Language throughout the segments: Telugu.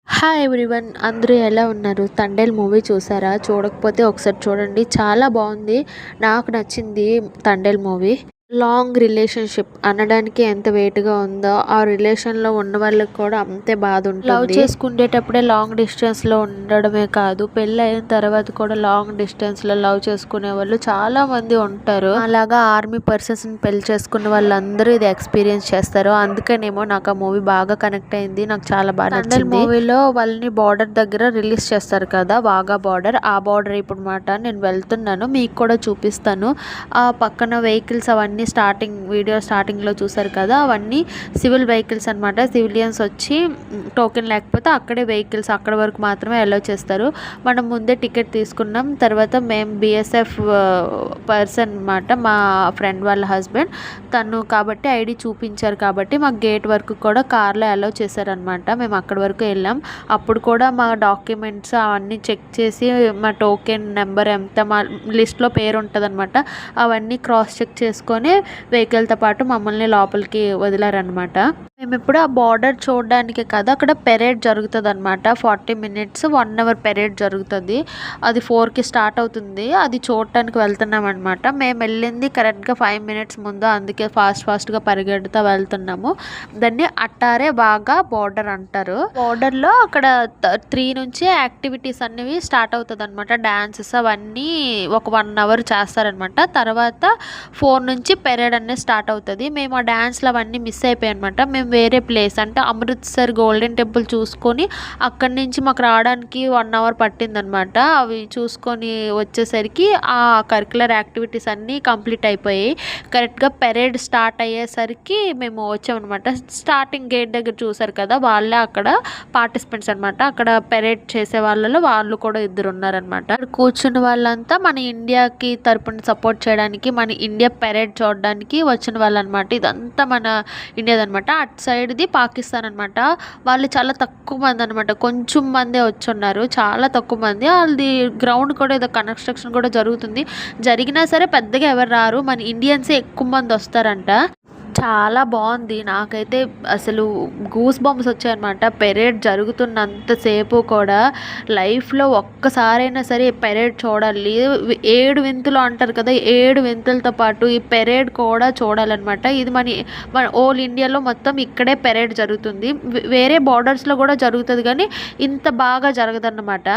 హాయ్ ఎవ్రీవన్, అందరూ ఎలా ఉన్నారు? తండేల్ మూవీ చూసారా? చూడకపోతే ఒకసారి చూడండి, చాలా బాగుంది. నాకు నచ్చింది తండేల్ మూవీ. లాంగ్ రిలేషన్షిప్ అనడానికి ఎంత వెయిట్గా ఉందో, ఆ రిలేషన్లో ఉన్న వాళ్ళకి కూడా అంతే బాధ ఉంటుంది. లవ్ చేసుకునేటప్పుడే లాంగ్ డిస్టెన్స్లో ఉండడమే కాదు, పెళ్ళి అయిన తర్వాత కూడా లాంగ్ డిస్టెన్స్లో లవ్ చేసుకునే వాళ్ళు చాలా మంది ఉంటారు. అలాగా ఆర్మీ పర్సన్స్ని పెళ్లి చేసుకున్న వాళ్ళందరూ ఇది ఎక్స్పీరియన్స్ చేస్తారు. అందుకనేమో నాకు ఆ మూవీ బాగా కనెక్ట్ అయింది. నాకు చాలా బాగా నచ్చింది. మూవీలో వాళ్ళని బార్డర్ దగ్గర రిలీజ్ చేస్తారు కదా, వాగా బార్డర్. ఆ బార్డర్ ఇప్పుడు మాట నేను వెళ్తున్నాను, మీకు కూడా చూపిస్తాను. ఆ పక్కన వెహికల్స్ అవన్నీ వీడియో స్టార్టింగ్లో చూసారు కదా, అవన్నీ సివిల్ వెహికల్స్ అనమాట. సివిలియన్స్ వచ్చి టోకెన్ లేకపోతే అక్కడే వెహికల్స్ అక్కడ వరకు మాత్రమే అలౌ చేస్తారు. మనం ముందే టికెట్ తీసుకున్నాం. తర్వాత మేము బిఎస్ఎఫ్ పర్సన్ అనమాట, మా ఫ్రెండ్ వాళ్ళ హస్బెండ్ తను కాబట్టి ఐడి చూపించారు కాబట్టి మాకు గేట్ వరకు కూడా కార్లో అలౌ చేశారనమాట. మేము అక్కడి వరకు వెళ్ళాం. అప్పుడు కూడా మా డాక్యుమెంట్స్ అవన్నీ చెక్ చేసి మా టోకెన్ నెంబర్ ఎంత, మా లిస్ట్లో పేరు ఉంటుంది అనమాట, అవన్నీ క్రాస్ చెక్ చేసుకొని వెహికల్తో పాటు మమ్మల్ని లోపలికి వదిలారనమాట. మేము ఇప్పుడు ఆ బార్డర్ చూడడానికి కదా, అక్కడ పెరేడ్ జరుగుతుంది అనమాట. 40 minutes 1 hour పెరేడ్ జరుగుతుంది. అది 4కి స్టార్ట్ అవుతుంది. అది చూడటానికి వెళ్తున్నాం అనమాట. మేము వెళ్ళింది కరెక్ట్గా 5 minutes ముందు, అందుకే ఫాస్ట్గా పరిగెడుతూ వెళ్తున్నాము. దాన్ని అట్టారే బాగా బార్డర్ అంటారు. బార్డర్లో అక్కడ 3 నుంచి యాక్టివిటీస్ అనేవి స్టార్ట్ అవుతుంది అనమాట. డాన్సెస్ అవన్నీ ఒక 1 hour చేస్తారనమాట. తర్వాత 4 నుంచి పెరేడ్ అనేది స్టార్ట్ అవుతుంది. మేము ఆ డ్యాన్స్లు అవన్నీ మిస్ అయిపోయాయి అనమాట. మేము వేరే ప్లేస్ అంటే అమృత్సర్ గోల్డెన్ టెంపుల్ చూసుకొని అక్కడి నుంచి మాకు రావడానికి 1 hour పట్టిందనమాట. అవి చూసుకొని వచ్చేసరికి ఆ కరికులర్ యాక్టివిటీస్ అన్నీ కంప్లీట్ అయిపోయాయి. కరెక్ట్గా పెరేడ్ స్టార్ట్ అయ్యేసరికి మేము వచ్చామన్నమాట. స్టార్టింగ్ గేట్ దగ్గర చూసారు కదా, వాళ్ళే అక్కడ పార్టిసిపెంట్స్ అనమాట. అక్కడ పెరేడ్ చేసే వాళ్ళలో వాళ్ళు కూడా 2 ఉన్నారనమాట. కూర్చున్న వాళ్ళంతా మన ఇండియాకి తరపున సపోర్ట్ చేయడానికి, మన ఇండియా పెరేడ్ చూడడానికి వచ్చిన వాళ్ళు అనమాట. ఇదంతా మన ఇండియాదనమాట. అటు సైడ్ది పాకిస్తాన్ అనమాట. వాళ్ళు చాలా తక్కువ మంది అనమాట, కొంచెం మందే వచ్చున్నారు, చాలా తక్కువ మంది. వాళ్ళది గ్రౌండ్ కూడా ఏదో కన్స్ట్రక్షన్ కూడా జరుగుతుంది. జరిగినా సరే పెద్దగా ఎవరు రారు, మన ఇండియన్సే ఎక్కువ మంది వస్తారంట. చాలా బాగుంది. నాకైతే అసలు గూస్ బంప్స్ వచ్చాయన్నమాట. పెరేడ్ జరుగుతున్నంతసేపు కూడా లైఫ్లో ఒక్కసారైనా సరే పెరేడ్ చూడాలి. 7 వింతులు అంటారు కదా, 7 వింతులతో పాటు ఈ పెరేడ్ కూడా చూడాలన్నమాట. ఇది మన ఓల్ ఇండియాలో మొత్తం ఇక్కడే పెరేడ్ జరుగుతుంది. వేరే బార్డర్స్లో కూడా జరుగుతుంది కానీ ఇంత బాగా జరగదన్నమాట.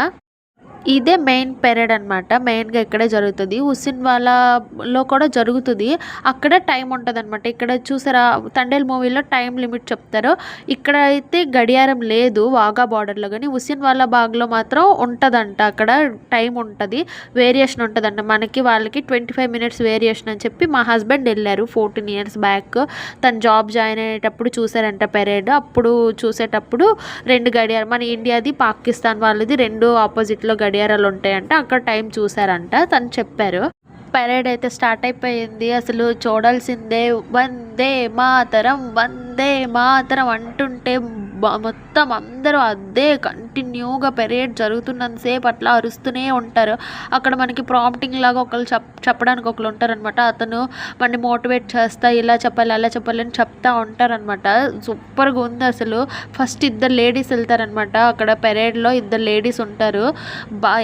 ఇదే మెయిన్ పెరేడ్ అనమాట. మెయిన్గా ఇక్కడే జరుగుతుంది. హుస్సేన్వాలాలో కూడా జరుగుతుంది. అక్కడ టైం ఉంటుంది అనమాట. ఇక్కడ చూసారా, తండేల్ మూవీలో టైం లిమిట్ చెప్తారు. ఇక్కడ అయితే గడియారం లేదు వాగా బార్డర్లో, కానీ హుస్సేన్వాలా బాగ్లో మాత్రం ఉంటుందంట. అక్కడ టైం ఉంటుంది, వేరియేషన్ ఉంటుందంట. మనకి వాళ్ళకి 25 minutes వేరియేషన్ అని చెప్పి మా హస్బెండ్ వెళ్ళారు 14 years బ్యాక్. తను జాబ్ జాయిన్ అయ్యేటప్పుడు చూసారంట పెరేడ్. అప్పుడు చూసేటప్పుడు 2 గడియారం, మన ఇండియాది పాకిస్తాన్ వాళ్ళది 2 ఆపోజిట్లో గడియారాలు ఉంటాయంట. అక్కడ టైం చూసారంట, తను చెప్పారు. పెరేడ్ అయితే స్టార్ట్ అయిపోయింది. అసలు చూడాల్సిందే. వందే మాతరం వందే మాతరం అంటుంటే మొత్తం అందరూ అదే కంటిన్యూగా పెరేడ్ జరుగుతున్నంతసేపు అట్లా అరుస్తూనే ఉంటారు. అక్కడ మనకి ప్రాంప్టింగ్ లాగా ఒకళ్ళు చెప్పడానికి ఒకళ్ళు ఉంటారనమాట. అతను మనని మోటివేట్ చేస్తా, ఇలా చెప్పాలి అలా చెప్పాలి అని చెప్తా ఉంటారనమాట. సూపర్గా ఉంది అసలు. ఫస్ట్ 2 లేడీస్ వెళ్తారనమాట. అక్కడ పెరేడ్లో 2 లేడీస్ ఉంటారు.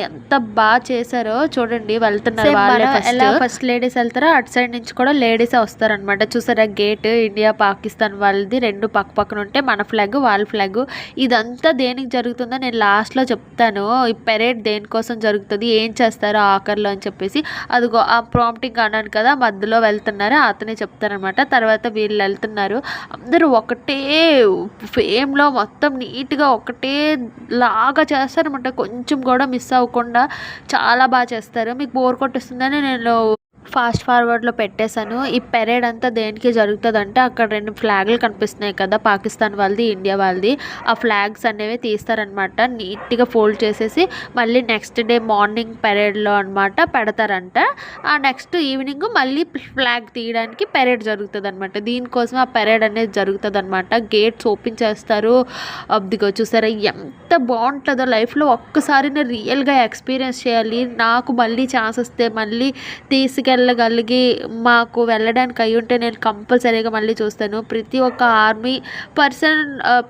ఎంత బాగా చేశారో చూడండి. వెళ్తున్నారు వాళ్ళే. ఫస్ట్ లేడీస్ వెళ్తారో అటు సైడ్ నుంచి కూడా లేడీసే వస్తారనమాట. చూసారా, గేట్ ఇండియా పాకిస్తాన్ వాళ్ళది 2 పక్కన ఉంటే మన ఫ్లాగ్ వాళ్ళ ఫ్లాగ్. ఇదంతా దేనికి జరుగుతుందో నేను లాస్ట్లో చెప్తాను. ఈ పెరేడ్ దేనికోసం జరుగుతుంది, ఏం చేస్తారు ఆఖరిలో అని చెప్పేసి. అదిగో ఆ ప్రాంప్టింగ్ అన్నాను కదా, మధ్యలో వెళ్తున్నారు, అతనే చెప్తారనమాట. తర్వాత వీళ్ళు వెళ్తున్నారు. అందరూ ఒకటే ఫేమ్లో మొత్తం నీట్గా ఒకటే లాగా చేస్తారనమాట. కొంచెం కూడా మిస్ అవ్వకుండా చాలా బాగా చేస్తారు. మీకు బోర్ కొట్టిస్తుందని నేను ఫాస్ట్ ఫార్వర్డ్లో పెట్టేశాను. ఈ పెరేడ్ అంతా దేనికి జరుగుతుందంటే, అక్కడ 2 ఫ్లాగులు కనిపిస్తున్నాయి కదా, పాకిస్తాన్ వాళ్ళది ఇండియా వాళ్ళది. ఆ ఫ్లాగ్స్ అనేవి తీస్తారనమాట. నీట్గా ఫోల్డ్ చేసేసి మళ్ళీ నెక్స్ట్ డే మార్నింగ్ పెరేడ్లో అనమాట పెడతారంట. ఆ నెక్స్ట్ ఈవినింగ్ మళ్ళీ ఫ్లాగ్ తీయడానికి పెరేడ్ జరుగుతుంది అనమాట. దీనికోసం ఆ పెరేడ్ అనేది జరుగుతుంది అనమాట. గేట్స్ ఓపెన్ చేస్తారు. అదిగో చూసారా, ఎంత బాగుంటుందో. లైఫ్లో ఒక్కసారి నేను రియల్గా ఎక్స్పీరియన్స్ చేయాలి. నాకు మళ్ళీ ఛాన్స్ వస్తే మళ్ళీ తీసుకెళ్ళి తీసుకెళ్ళగలిగి మాకు వెళ్ళడానికి అయ్యుంటే నేను కంపల్సరీగా మళ్ళీ చూస్తాను. ప్రతి ఒక్క ఆర్మీ పర్సన్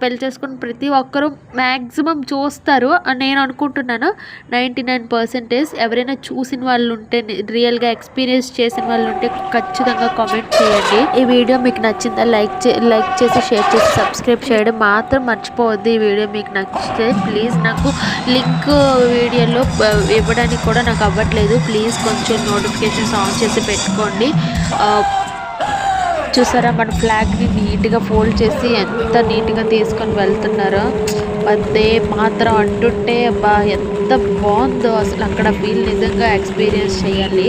పెళ్లి చేసుకున్న ప్రతి ఒక్కరు మ్యాక్సిమం చూస్తారు అని నేను అనుకుంటున్నాను. 99% ఎవరైనా చూసిన వాళ్ళు ఉంటే రియల్గా ఎక్స్పీరియన్స్ చేసిన వాళ్ళు ఉంటే ఖచ్చితంగా కామెంట్ చేయండి. ఈ వీడియో మీకు నచ్చిందా లైక్ చేసి షేర్ చేసి సబ్స్క్రైబ్ చేయడం మాత్రం మర్చిపోవద్దు. ఈ వీడియో మీకు నచ్చితే ప్లీజ్ నాకు లింక్ వీడియోలో ఇవ్వడానికి కూడా నాకు అవ్వట్లేదు. ప్లీజ్ కొంచెం నోటిఫికేషన్స్ ఆన్ చేసి పెట్టుకోండి. చూసారా మన ఫ్లాగ్ని నీట్గా ఫోల్డ్ చేసి ఎంత నీట్గా తీసుకొని వెళ్తున్నారో. వందే మాత్రం అంటుంటే అబ్బా ఎంత బాగుందో అసలు. అక్కడ ఫీల్ నిజంగా ఎక్స్పీరియన్స్ చేయాలి.